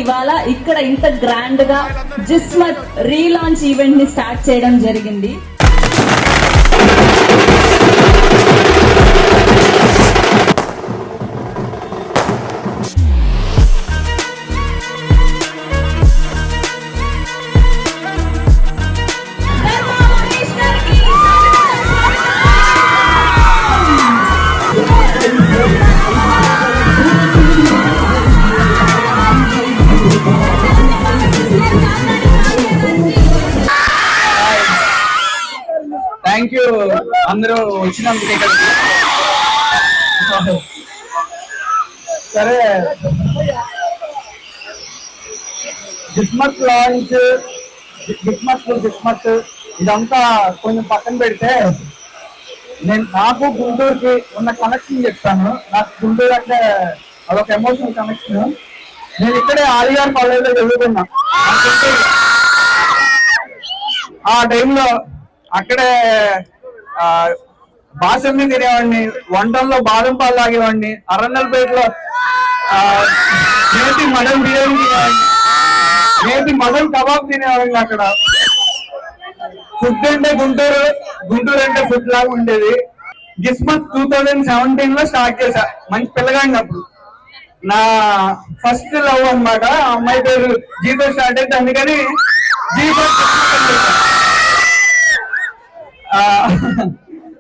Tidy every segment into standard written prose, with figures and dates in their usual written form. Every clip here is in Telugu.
ఇవాళ ఇక్కడ ఇంత గ్రాండ్ గా జిస్మత్ రీలాంచ్ ఈవెంట్ ని స్టార్ట్ చేయడం జరిగింది. థ్యాంక్ యూ అందరూ వచ్చినందుకు ఇక్కడికి. సరే, జిస్మత్ లాంచ్, జిస్మత్ ఇదంతా కొంచెం పక్కన పెడితే నాకు గుంటూరుకి ఉన్న కనెక్షన్ చెప్తాను. నాకు గుంటూరు అంటే అదొక ఎమోషనల్ కనెక్షన్. నేను ఇక్కడే ఆర్ఆర్ కాలేజ్లో చదువుకున్నా. ఆ టైంలో అక్కడే బాసమ్మి తినేవాడిని, వంటల్లో బాదం పాలు తాగేవాడిని, అరణ్యలపేటలో నేతి మటన్ బిర్యానీ తినేవాడిని, నేతి మటన్ కబాబ్ తినేవాడిని. అక్కడ ఫుడ్ అంటే గుంటూరు అంటే ఫుడ్ లాగా ఉండేది. జిస్మత్ 2017 లో స్టార్ట్ చేశా, మంచి పిల్లగాడిని. అప్పుడు నా ఫస్ట్ లవ్ అన్నమాట. ఆ అమ్మాయి పేరు జీతో స్టార్ట్ అయితే, అందుకని జీతో.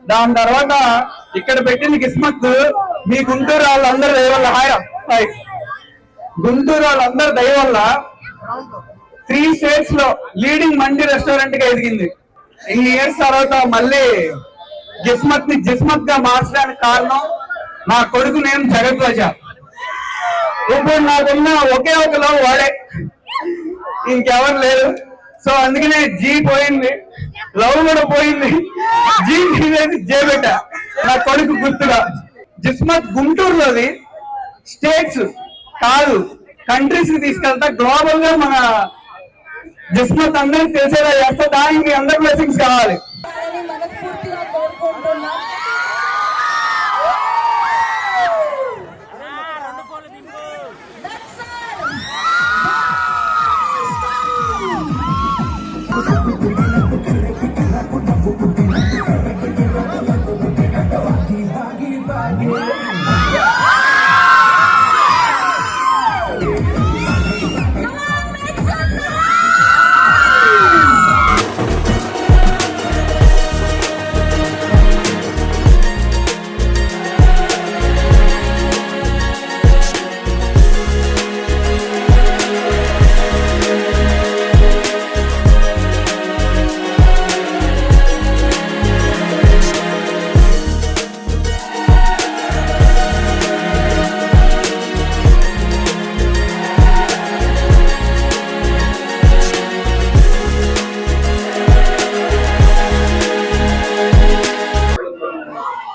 దాని తర్వాత ఇక్కడ పెట్టింది జిస్మత్. మీ గుంటూరు వాళ్ళందరూ దయ వల్ల, హాయ్, గుంటూరు వాళ్ళందరూ దయ వల్ల 3 స్టేట్స్ లో లీడింగ్ మండి రెస్టారెంట్ గా ఎదిగింది. ఇన్ని ఇయర్స్ తర్వాత మళ్ళీ జిస్మత్ గా మార్చడానికి కారణం నా కొడుకు నేమ్ జగద్వజ. ఇప్పుడు నాకున్న ఒకే ఒక లవ్ వాడే, ఇంకెవరు లేరు. సో అందుకనే జీ పోయింది, లవ్ కూడా పోయింది. జీ తీసేసి జే పెట్టా నా కొడుకు గుర్తుగా. జిస్మత్ గుంటూరులోది స్టేట్స్ కాదు, కంట్రీస్ కి తీసుకెళ్తా. గ్లోబల్ గా మన జిస్మత్ అందరికి తెలిసేలా చేస్తా. దానికి అందరి బ్లెస్సింగ్స్ కావాలి.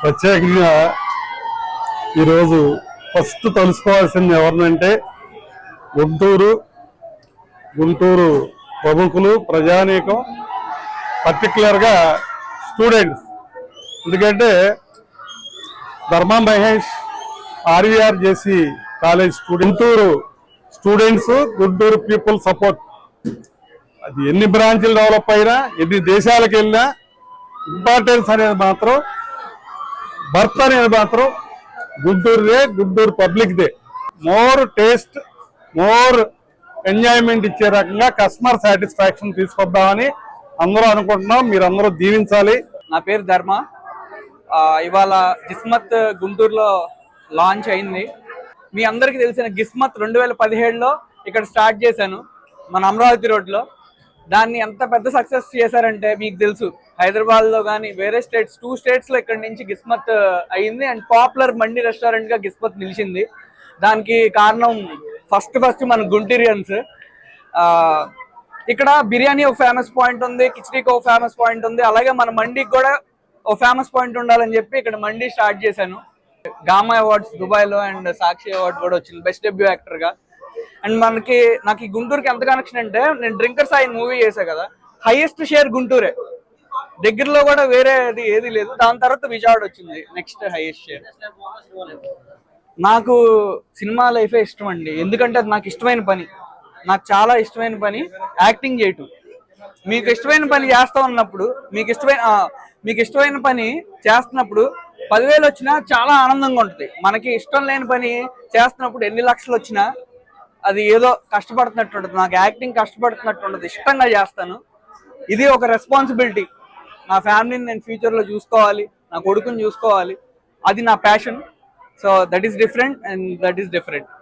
ప్రత్యేకంగా ఈరోజు ఫస్ట్ తెలుసుకోవాల్సింది ఎవరినంటే గుంటూరు ప్రముఖులు, ప్రజానీకం, పర్టికులర్గా స్టూడెంట్స్. ఎందుకంటే Dharma Mahesh RVR JC college Guntur students, Guntur people support. అది ఎన్ని బ్రాంచ్లు డెవలప్ అయినా, ఎన్ని దేశాలకు వెళ్ళినా ఇంపార్టెన్స్ అనేది మాత్రం, బర్త్ అనేది మాత్రం గుంటూరుదే, గుంటూరు పబ్లిక్దే. మోర్ టేస్ట్, మోర్ ఎంజాయ్మెంట్ ఇచ్చే రకంగా కస్టమర్ సాటిస్ఫాక్షన్ తీసుకొద్దామని అందరూ అనుకుంటున్నాం. మీరందరూ దీవించాలి. నా పేరు ధర్మ. ఇవాళ జిస్మత్ గుంటూరులో లాంచ్ అయింది. మీ అందరికీ తెలిసిన గిస్మత్ 2017లో ఇక్కడ స్టార్ట్ చేశాను, మన అమరావతి రోడ్లో. దాన్ని ఎంత పెద్ద సక్సెస్ చేశారంటే మీకు తెలుసు, హైదరాబాద్ లో కానీ వేరే స్టేట్స్, 2 స్టేట్స్ లో ఇక్కడ నుంచి గిస్మత్ అయింది. అండ్ పాపులర్ మండి రెస్టారెంట్ గా గిస్మత్ నిలిచింది. దానికి కారణం ఫస్ట్ మన గుంటూరియన్స్. ఇక్కడ బిర్యానీ ఒక ఫేమస్ పాయింట్ ఉంది, కిచడీకి ఒక ఫేమస్ పాయింట్ ఉంది, అలాగే మన మండికి కూడా ఒక ఫేమస్ పాయింట్ ఉండాలని చెప్పి ఇక్కడ మండి స్టార్ట్ చేశాను. గామా అవార్డ్స్ దుబాయ్ లో అండ్ సాక్షి అవార్డు కూడా వచ్చింది బెస్ట్ డెబ్యూ యాక్టర్ గా. అండ్ నాకు ఈ గుంటూరుకి ఎంత కనెక్షన్ అంటే, నేను డ్రింకర్స్ ఆయన మూవీ చేశా కదా, హైయెస్ట్ షేర్ గుంటూరే, దగ్గరలో కూడా వేరే ఏది లేదు. దాని తర్వాత విజయవాడ వచ్చింది నెక్స్ట్ హైయెస్ట్ షేర్. నాకు సినిమా లైఫే ఇష్టం అండి, ఎందుకంటే అది నాకు ఇష్టమైన పని. నాకు చాలా ఇష్టమైన పని యాక్టింగ్ చేయటం. మీకు ఇష్టమైన పని చేస్తా ఉన్నప్పుడు మీకు ఇష్టమైన పని చేస్తున్నప్పుడు 10,000 వచ్చినా చాలా ఆనందంగా ఉంటుంది. మనకి ఇష్టం లేని పని చేస్తున్నప్పుడు ఎన్ని లక్షలు వచ్చినా అది ఏదో కష్టపడుతున్నట్టు ఉంటుంది. నాకు యాక్టింగ్ కష్టపడుతున్నట్టు ఉండదు, ఇష్టంగా చేస్తాను. ఇది ఒక రెస్పాన్సిబిలిటీ. నా ఫ్యామిలీని నేను ఫ్యూచర్లో చూసుకోవాలి, నా కొడుకుని చూసుకోవాలి, అది నా passion. So that is different and that is different.